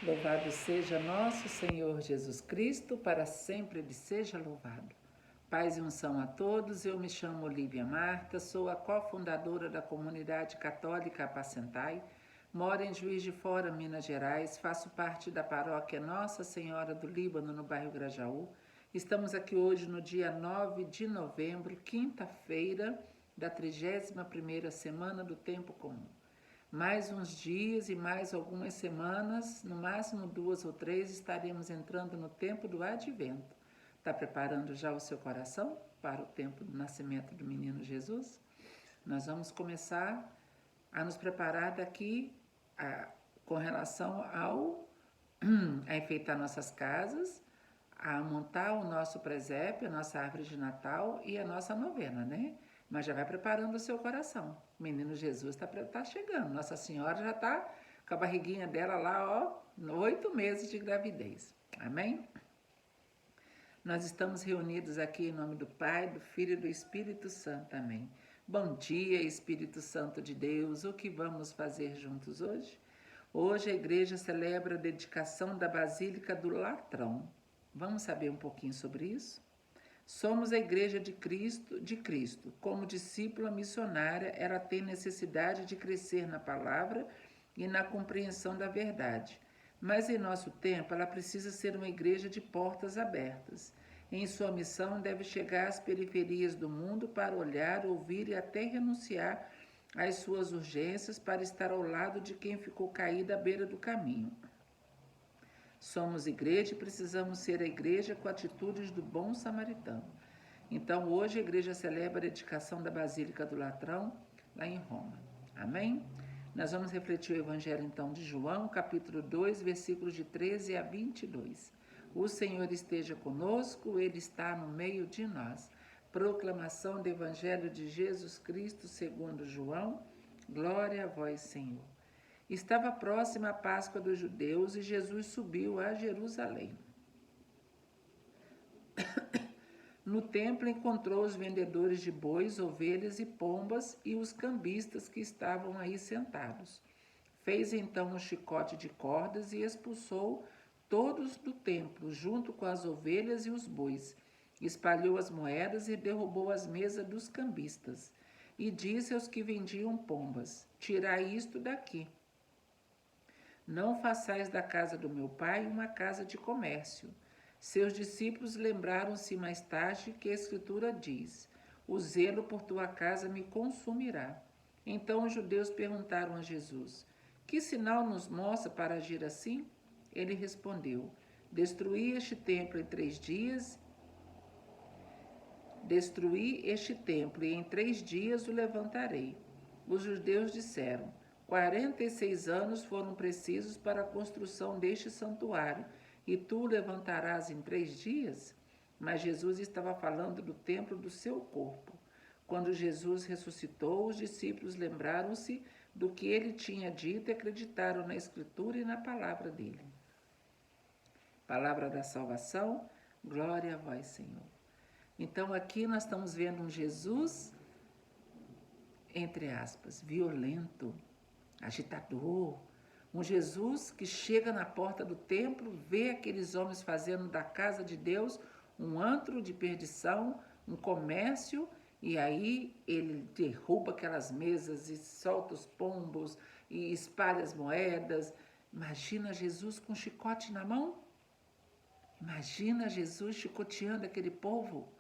Louvado seja nosso Senhor Jesus Cristo, para sempre Ele seja louvado. Paz e unção a todos, eu me chamo Olívia Marta, sou a cofundadora da Comunidade Católica Apacentai, moro em Juiz de Fora, Minas Gerais, faço parte da paróquia Nossa Senhora do Líbano, no bairro Grajaú. Estamos aqui hoje no dia 9 de novembro, quinta-feira da 31ª semana do Tempo Comum. Mais uns dias e mais algumas semanas, no máximo 2 ou 3, estaremos entrando no tempo do Advento. Está preparando já o seu coração para o tempo do nascimento do menino Jesus? Nós vamos começar a nos preparar daqui com relação a enfeitar nossas casas, a montar o nosso presépio, a nossa árvore de Natal e a nossa novena, né? Mas já vai preparando o seu coração. O menino Jesus está chegando. Nossa Senhora já está com a barriguinha dela lá, 8 meses de gravidez. Amém? Nós estamos reunidos aqui em nome do Pai, do Filho e do Espírito Santo. Amém. Bom dia, Espírito Santo de Deus. O que vamos fazer juntos hoje? Hoje a igreja celebra a dedicação da Basílica do Latrão. Vamos saber um pouquinho sobre isso? Somos a Igreja de Cristo. Como discípula missionária, ela tem necessidade de crescer na palavra e na compreensão da verdade. Mas em nosso tempo, ela precisa ser uma igreja de portas abertas. Em sua missão, deve chegar às periferias do mundo para olhar, ouvir e até renunciar às suas urgências para estar ao lado de quem ficou caído à beira do caminho. Somos igreja e precisamos ser a igreja com atitudes do bom samaritano. Então, hoje a igreja celebra a dedicação da Basílica do Latrão, lá em Roma. Amém? Nós vamos refletir o Evangelho, então, de João, capítulo 2, versículos de 13 a 22. O Senhor esteja conosco, Ele está no meio de nós. Proclamação do Evangelho de Jesus Cristo, segundo João. Glória a vós, Senhor. Estava próxima a Páscoa dos judeus e Jesus subiu a Jerusalém. No templo encontrou os vendedores de bois, ovelhas e pombas e os cambistas que estavam aí sentados. Fez então um chicote de cordas e expulsou todos do templo, junto com as ovelhas e os bois. Espalhou as moedas e derrubou as mesas dos cambistas. E disse aos que vendiam pombas: tirai isto daqui. Não façais da casa do meu pai uma casa de comércio. Seus discípulos lembraram-se mais tarde que a Escritura diz: o zelo por tua casa me consumirá. Então os judeus perguntaram a Jesus: que sinal nos mostra para agir assim? Ele respondeu: destruí este templo em 3 dias. Destruí este templo e em 3 dias o levantarei. Os judeus disseram: 46 anos foram precisos para a construção deste santuário, e tu o levantarás em 3 dias? Mas Jesus estava falando do templo do seu corpo. Quando Jesus ressuscitou, os discípulos lembraram-se do que ele tinha dito e acreditaram na Escritura e na palavra dele. Palavra da salvação, glória a vós, Senhor. Então aqui nós estamos vendo um Jesus, entre aspas, violento, agitador, um Jesus que chega na porta do templo, vê aqueles homens fazendo da casa de Deus um antro de perdição, um comércio, e aí ele derruba aquelas mesas e solta os pombos e espalha as moedas. Imagina Jesus com um chicote na mão? Imagina Jesus chicoteando aquele povo?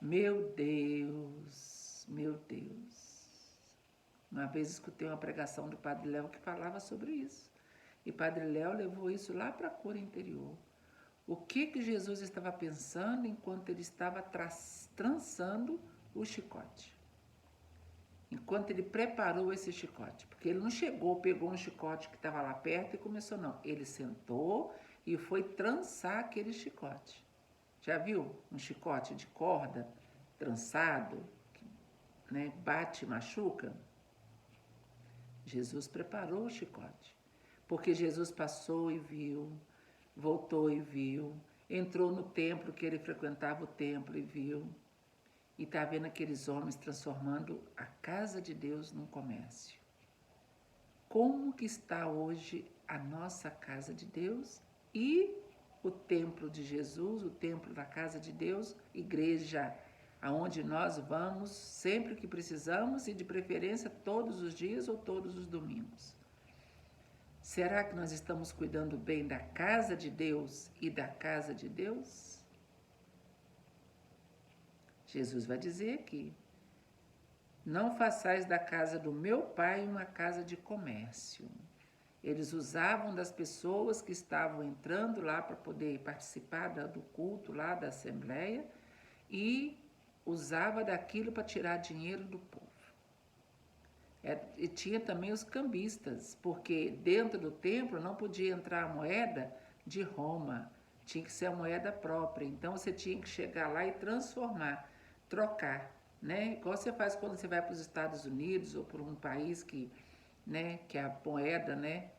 Meu Deus, meu Deus. Uma vez escutei uma pregação do Padre Léo que falava sobre isso. E Padre Léo levou isso lá para a cura interior. O que Jesus estava pensando enquanto ele estava trançando o chicote? Enquanto ele preparou esse chicote. Porque ele não chegou, pegou um chicote que estava lá perto e começou, não. Ele sentou e foi trançar aquele chicote. Já viu um chicote de corda trançado, né? Bate e machuca? Jesus preparou o chicote, porque Jesus passou e viu, voltou e viu, entrou no templo que ele frequentava o templo e viu, e está vendo aqueles homens transformando a casa de Deus num comércio. Como que está hoje a nossa casa de Deus e o templo de Jesus, o templo da casa de Deus, igreja, aonde nós vamos sempre que precisamos e de preferência todos os dias ou todos os domingos. Será que nós estamos cuidando bem da casa de Deus e da casa de Deus? Jesus vai dizer aqui: não façais da casa do meu pai uma casa de comércio. Eles usavam das pessoas que estavam entrando lá para poder participar do culto lá da assembleia e usava daquilo para tirar dinheiro do povo. E tinha também os cambistas, porque dentro do templo não podia entrar a moeda de Roma, tinha que ser a moeda própria. Então você tinha que chegar lá e transformar, trocar, né? Igual você faz quando você vai para os Estados Unidos ou para um país que, né, que a moeda, né,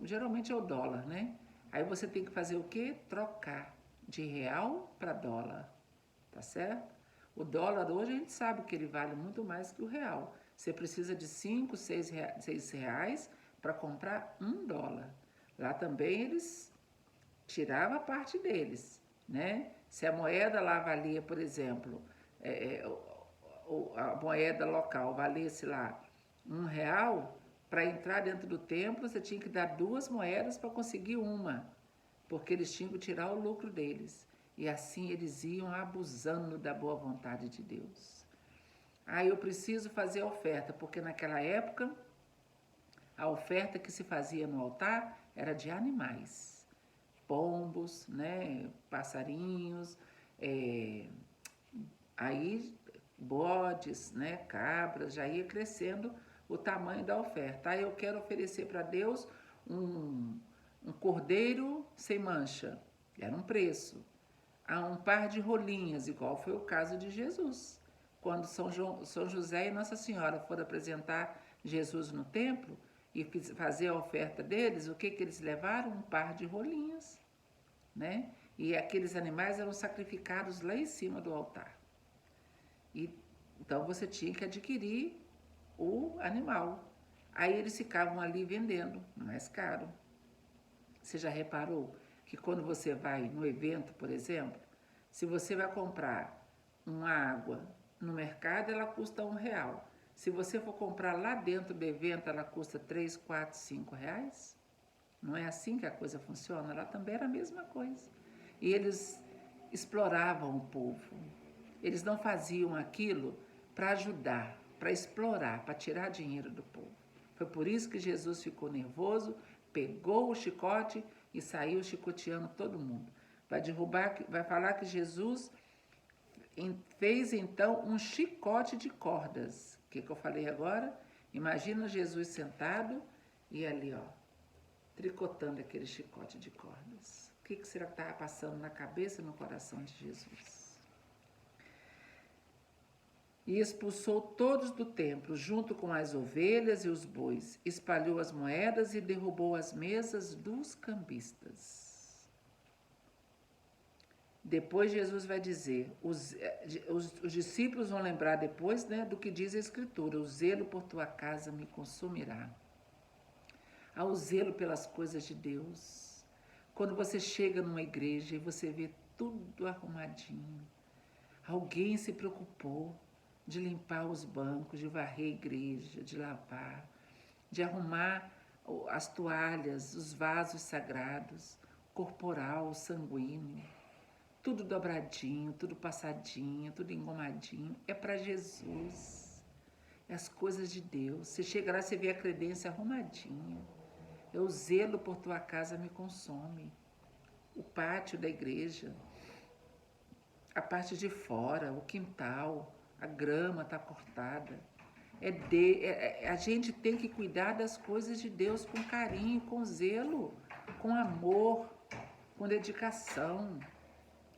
geralmente é o dólar, né? Aí você tem que fazer o quê? Trocar de real para dólar, tá certo? O dólar hoje a gente sabe que ele vale muito mais que o real. Você precisa de 5, 6 reais para comprar $1. Lá também eles tiravam a parte deles, né? Se a moeda lá valia, por exemplo, a moeda local valesse lá R$1, para entrar dentro do templo você tinha que dar 2 moedas para conseguir uma, porque eles tinham que tirar o lucro deles. E assim eles iam abusando da boa vontade de Deus. Eu preciso fazer a oferta, porque naquela época a oferta que se fazia no altar era de animais, pombos, né, passarinhos, aí bodes, né, cabras, já ia crescendo o tamanho da oferta. Eu quero oferecer para Deus um cordeiro sem mancha, era um preço. Um par de rolinhas, igual foi o caso de Jesus. Quando São José e Nossa Senhora foram apresentar Jesus no templo e fazer a oferta deles, o que eles levaram? Um par de rolinhas, né? E aqueles animais eram sacrificados lá em cima do altar. Então você tinha que adquirir o animal. Aí eles ficavam ali vendendo, mais caro. Você já reparou que quando você vai no evento, por exemplo, se você vai comprar uma água no mercado, ela custa R$1. Se você for comprar lá dentro do evento, ela custa 3, 4, 5 reais? Não é assim que a coisa funciona? Lá também era a mesma coisa. E eles exploravam o povo. Eles não faziam aquilo para ajudar, para explorar, para tirar dinheiro do povo. Foi por isso que Jesus ficou nervoso, pegou o chicote e saiu chicoteando todo mundo. Vai falar que Jesus fez então um chicote de cordas. O que eu falei agora? Imagina Jesus sentado e ali, ó, tricotando aquele chicote de cordas. O que será que estava passando na cabeça e no coração de Jesus? E expulsou todos do templo, junto com as ovelhas e os bois. Espalhou as moedas e derrubou as mesas dos cambistas. Depois Jesus vai dizer, os discípulos vão lembrar depois, né, do que diz a Escritura: o zelo por tua casa me consumirá. O zelo pelas coisas de Deus. Quando você chega numa igreja e você vê tudo arrumadinho, alguém se preocupou de limpar os bancos, de varrer a igreja, de lavar, de arrumar as toalhas, os vasos sagrados, corporal, sanguíneo, tudo dobradinho, tudo passadinho, tudo engomadinho. É para Jesus, é as coisas de Deus. Você chega lá, você vê a credência arrumadinha. O zelo por tua casa me consome. O pátio da igreja, a parte de fora, o quintal, a grama está cortada. A gente tem que cuidar das coisas de Deus com carinho, com zelo, com amor, com dedicação.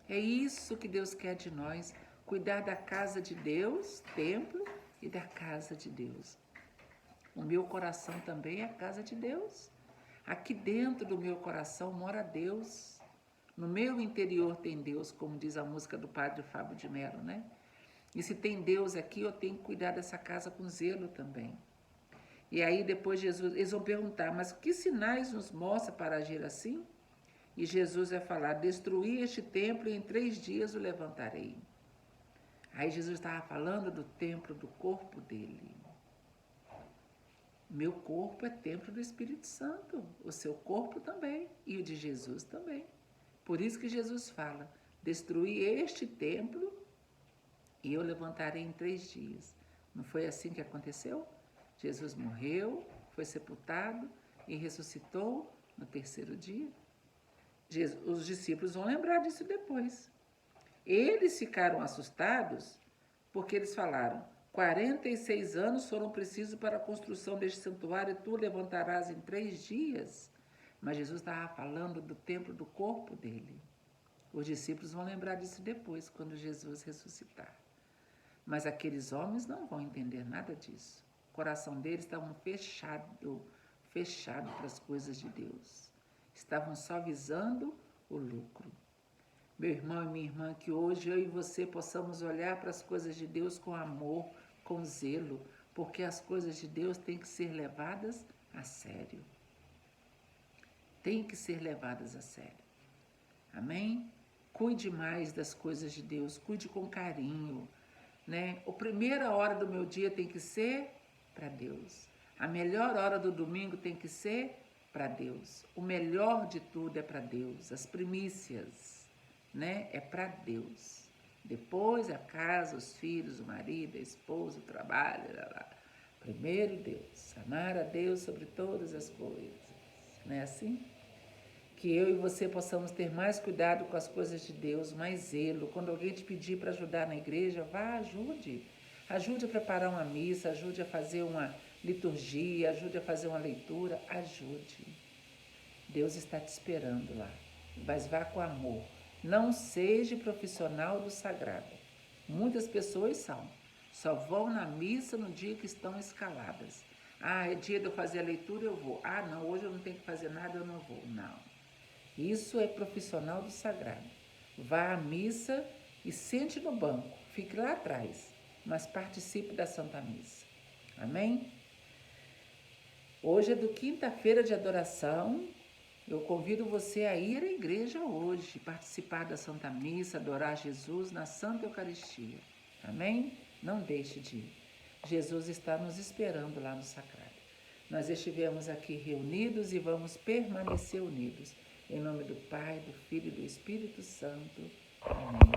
É isso que Deus quer de nós, cuidar da casa de Deus, templo, e da casa de Deus. O meu coração também é a casa de Deus. Aqui dentro do meu coração mora Deus. No meu interior tem Deus, como diz a música do padre Fábio de Mello, né? E se tem Deus aqui, eu tenho que cuidar dessa casa com zelo também. E aí depois Jesus, eles vão perguntar, mas que sinais nos mostra para agir assim? E Jesus vai falar, destruí este templo e em 3 dias o levantarei. Aí Jesus estava falando do templo do corpo dele. Meu corpo é templo do Espírito Santo, o seu corpo também e o de Jesus também. Por isso que Jesus fala, destruí este templo e eu levantarei em 3 dias. Não foi assim que aconteceu? Jesus morreu, foi sepultado e ressuscitou no 3º dia. Os discípulos vão lembrar disso depois. Eles ficaram assustados porque eles falaram, 46 anos foram precisos para a construção deste santuário e tu levantarás em 3 dias. Mas Jesus estava falando do templo do corpo dele. Os discípulos vão lembrar disso depois, quando Jesus ressuscitar. Mas aqueles homens não vão entender nada disso. O coração deles estava fechado para as coisas de Deus. Estavam só visando o lucro. Meu irmão e minha irmã, que hoje eu e você possamos olhar para as coisas de Deus com amor, com zelo, porque as coisas de Deus têm que ser levadas a sério. Tem que ser levadas a sério. Amém? Cuide mais das coisas de Deus, cuide com carinho, né? A primeira hora do meu dia tem que ser para Deus. A melhor hora do domingo tem que ser para Deus. O melhor de tudo é para Deus. As primícias, né? É para Deus. Depois a casa, os filhos, o marido, a esposa, o trabalho, lá. Primeiro Deus. Amar a Deus sobre todas as coisas. Não é assim? Que eu e você possamos ter mais cuidado com as coisas de Deus, mais zelo. Quando alguém te pedir para ajudar na igreja, vá, ajude. Ajude a preparar uma missa, ajude a fazer uma liturgia, ajude a fazer uma leitura, ajude. Deus está te esperando lá, mas vá com amor. Não seja profissional do sagrado. Muitas pessoas só vão na missa no dia que estão escaladas. Ah, é dia de eu fazer a leitura, eu vou. Ah, não, hoje eu não tenho que fazer nada, eu não vou. Não. Isso é profissional do sagrado. Vá à missa e sente no banco, fique lá atrás, mas participe da Santa Missa. Amém? Hoje é do quinta-feira de adoração. Eu convido você a ir à igreja hoje, participar da Santa Missa, adorar Jesus na Santa Eucaristia. Amém? Não deixe de ir. Jesus está nos esperando lá no sacrário. Nós estivemos aqui reunidos e vamos permanecer unidos. Em nome do Pai, do Filho e do Espírito Santo. Amém.